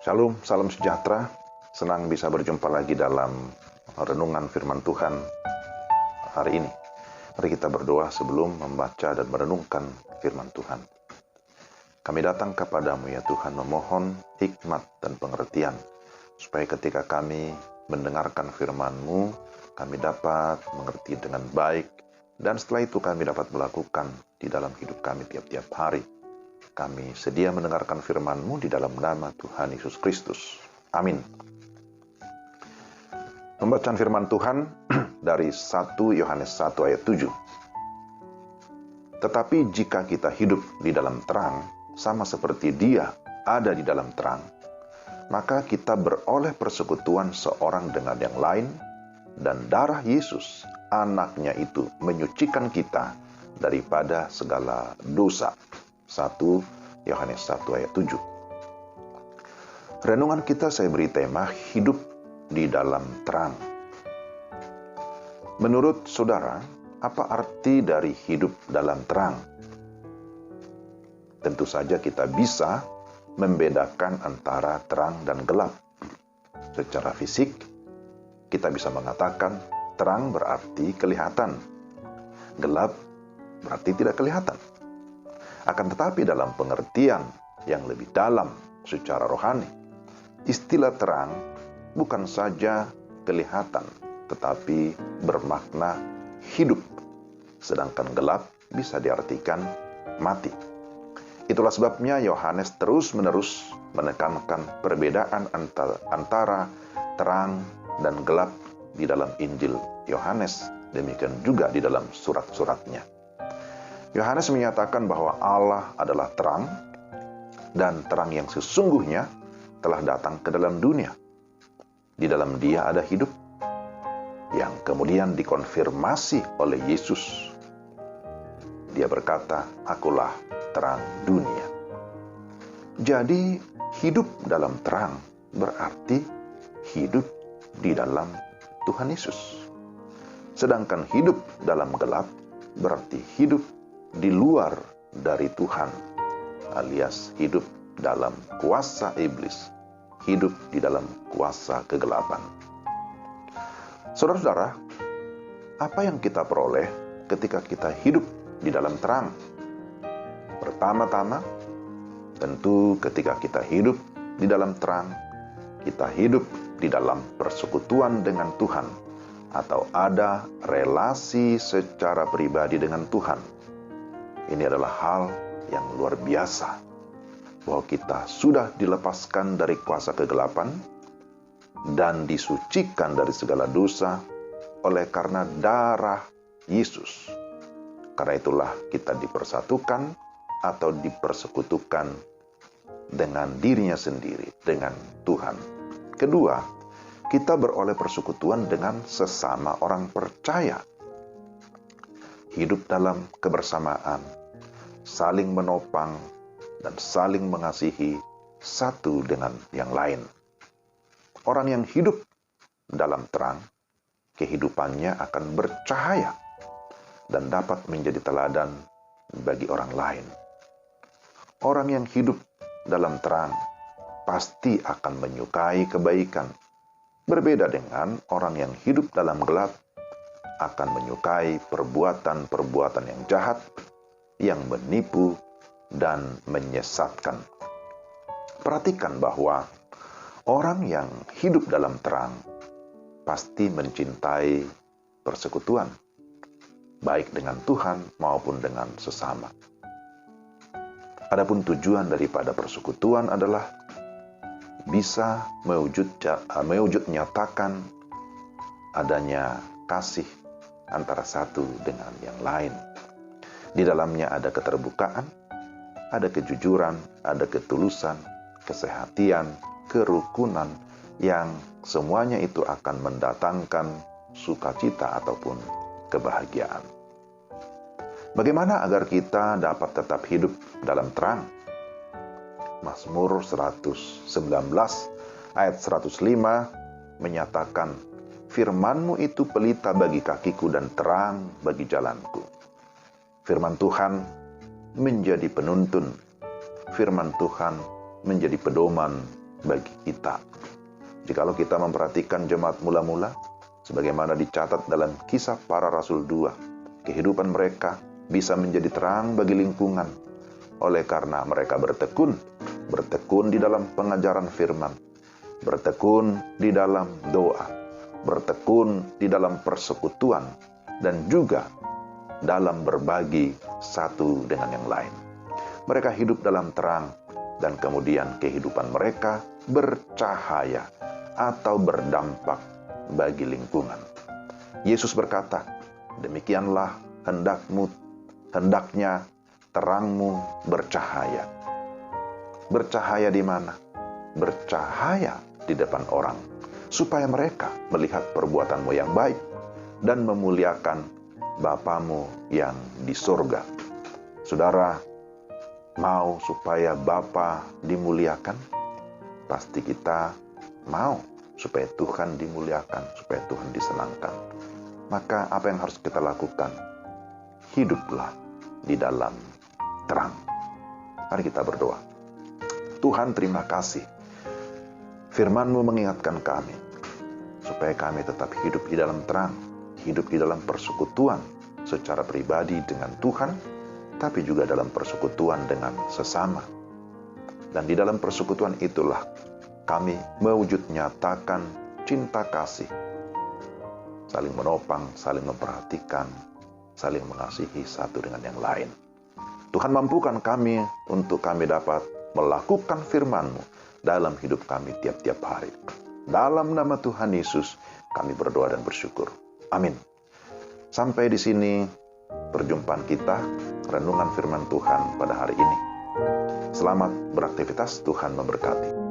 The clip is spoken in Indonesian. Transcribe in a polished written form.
Shalom, salam sejahtera. Senang bisa berjumpa lagi dalam renungan firman Tuhan hari ini. Mari kita berdoa sebelum membaca dan merenungkan firman Tuhan. Kami datang kepadamu ya Tuhan, memohon hikmat dan pengertian, supaya ketika kami mendengarkan firman-Mu, kami dapat mengerti dengan baik, dan setelah itu kami dapat melakukan di dalam hidup kami tiap-tiap hari. Kami sedia mendengarkan firman-Mu di dalam nama Tuhan Yesus Kristus. Amin. Pembacaan firman Tuhan dari 1 Yohanes 1 ayat 7. Tetapi jika kita hidup di dalam terang, sama seperti Dia ada di dalam terang, maka kita beroleh persekutuan seorang dengan yang lain, dan darah Yesus, anaknya itu, menyucikan kita daripada segala dosa. 1 Yohanes 1 ayat 7. Renungan kita saya beri tema hidup di dalam terang. Menurut saudara, apa arti dari hidup dalam terang? Tentu saja kita bisa membedakan antara terang dan gelap. Secara fisik, kita bisa mengatakan terang berarti kelihatan, gelap berarti tidak kelihatan. Akan tetapi dalam pengertian yang lebih dalam secara rohani, istilah terang bukan saja kelihatan, tetapi bermakna hidup. Sedangkan gelap bisa diartikan mati. Itulah sebabnya Yohanes terus-menerus menekankan perbedaan antara terang dan gelap di dalam Injil Yohanes, demikian juga di dalam surat-suratnya. Yohanes menyatakan bahwa Allah adalah terang, dan terang yang sesungguhnya telah datang ke dalam dunia. Di dalam Dia ada hidup, yang kemudian dikonfirmasi oleh Yesus. Dia berkata, "Akulah terang dunia." Jadi, hidup dalam terang berarti hidup di dalam Tuhan Yesus. Sedangkan hidup dalam gelap berarti hidup di luar dari Tuhan, alias hidup dalam kuasa iblis, hidup di dalam kuasa kegelapan. Saudara-saudara, apa yang kita peroleh ketika kita hidup di dalam terang? Pertama-tama, tentu ketika kita hidup di dalam terang, kita hidup di dalam persekutuan dengan Tuhan, atau ada relasi secara pribadi dengan Tuhan. Ini adalah hal yang luar biasa, bahwa kita sudah dilepaskan dari kuasa kegelapan dan disucikan dari segala dosa oleh karena darah Yesus. Karena itulah kita dipersatukan atau dipersekutukan dengan dirinya sendiri, dengan Tuhan. Kedua, kita beroleh persekutuan dengan sesama orang percaya. Hidup dalam kebersamaan, saling menopang, dan saling mengasihi satu dengan yang lain. Orang yang hidup dalam terang, kehidupannya akan bercahaya dan dapat menjadi teladan bagi orang lain. Orang yang hidup dalam terang pasti akan menyukai kebaikan. Berbeda dengan orang yang hidup dalam gelap, akan menyukai perbuatan-perbuatan yang jahat, yang menipu dan menyesatkan. Perhatikan bahwa orang yang hidup dalam terang pasti mencintai persekutuan, baik dengan Tuhan maupun dengan sesama. Adapun tujuan daripada persekutuan adalah bisa mewujud nyatakan adanya kasih antara satu dengan yang lain. Di dalamnya ada keterbukaan, ada kejujuran, ada ketulusan, kesehatian, kerukunan, yang semuanya itu akan mendatangkan sukacita ataupun kebahagiaan. Bagaimana agar kita dapat tetap hidup dalam terang? Mazmur 119 ayat 105 menyatakan, "Firman-Mu itu pelita bagi kakiku dan terang bagi jalanku." Firman Tuhan menjadi penuntun. Firman Tuhan menjadi pedoman bagi kita. Jikalau kita memperhatikan jemaat mula-mula, sebagaimana dicatat dalam Kisah Para Rasul 2, kehidupan mereka bisa menjadi terang bagi lingkungan, oleh karena mereka bertekun di dalam pengajaran firman, bertekun di dalam doa, bertekun di dalam persekutuan, dan juga dalam berbagi satu dengan yang lain. Mereka hidup dalam terang, dan kemudian kehidupan mereka bercahaya atau berdampak bagi lingkungan. Yesus berkata, demikianlah hendaknya terangmu bercahaya. Bercahaya di mana? Bercahaya di depan orang, supaya mereka melihat perbuatanmu yang baik dan memuliakan Bapamu yang di surga. Saudara, mau supaya Bapa dimuliakan? Pasti kita mau supaya Tuhan dimuliakan, supaya Tuhan disenangkan. Maka apa yang harus kita lakukan? Hiduplah di dalam terang. Mari kita berdoa. Tuhan, terima kasih. Firman-Mu mengingatkan kami, supaya kami tetap hidup di dalam terang, hidup di dalam persekutuan secara pribadi dengan Tuhan, tapi juga dalam persekutuan dengan sesama. Dan di dalam persekutuan itulah kami mewujud nyatakan cinta kasih, saling menopang, saling memperhatikan, saling mengasihi satu dengan yang lain. Tuhan, mampukan kami untuk kami dapat melakukan firman-Mu dalam hidup kami tiap-tiap hari. Dalam nama Tuhan Yesus, kami berdoa dan bersyukur. Amin. Sampai di sini perjumpaan kita, renungan firman Tuhan pada hari ini. Selamat beraktivitas, Tuhan memberkati.